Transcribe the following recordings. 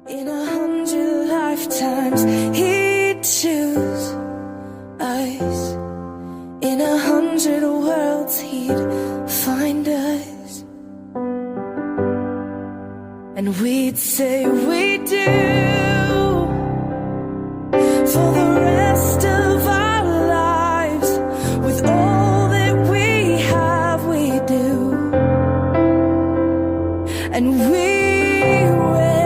In 100 lifetimes, he'd choose us. In 100 worlds, he'd find us. And we'd say we do for the rest of our lives. With all that we have, we do. And we will,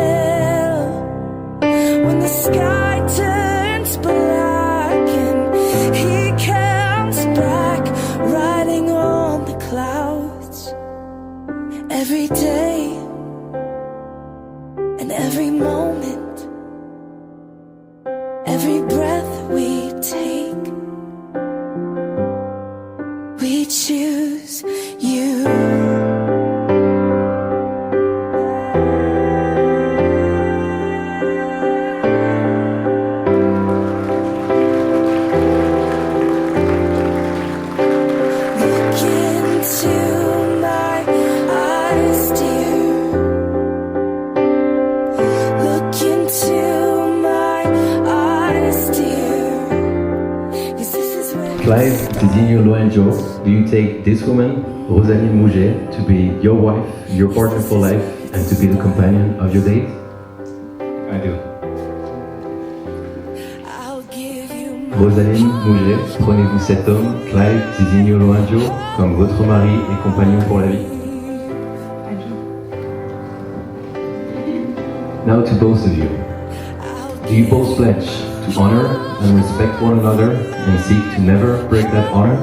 when the sky turns black and he comes back, riding on the clouds. Every day and every moment, every breath we take, we choose you. Look into my eyes, dear. Look into my eyes, dear. 'Cause this is where Clive Tizinho Loanjo, do you take this woman, Rosaline Mouget, to be your wife, your partner for life, and to be the companion of your date? I do. I'll give you my Rosaline Mouget, prenez-vous cet homme, Clive Tizinho Loanjo, comme votre mari et compagnon pour la vie? Now to both of you. Do you both pledge to honor and respect one another and seek to never break that honor?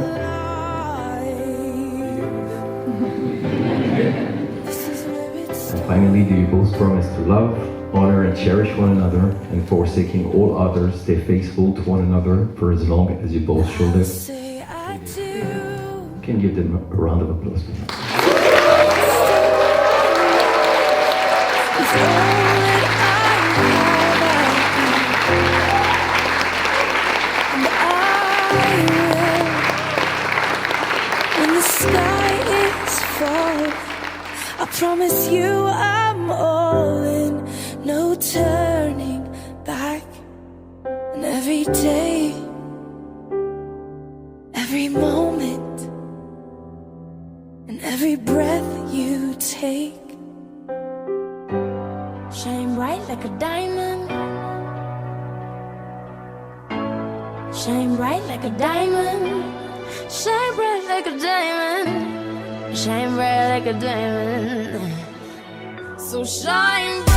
And finally, do you both promise to love, honor and cherish one another and forsaking all others, stay faithful to one another for as long as you both show this? say I do. You can give them a round of applause, please. It's all that I have, and I will. When the sky is falling, I promise you I'm all in, no turning back. And every day, every moment, and every breath you take, shine bright like a diamond. Shine bright like a diamond. Shine bright like a diamond. Shine bright like a diamond. So shine bright.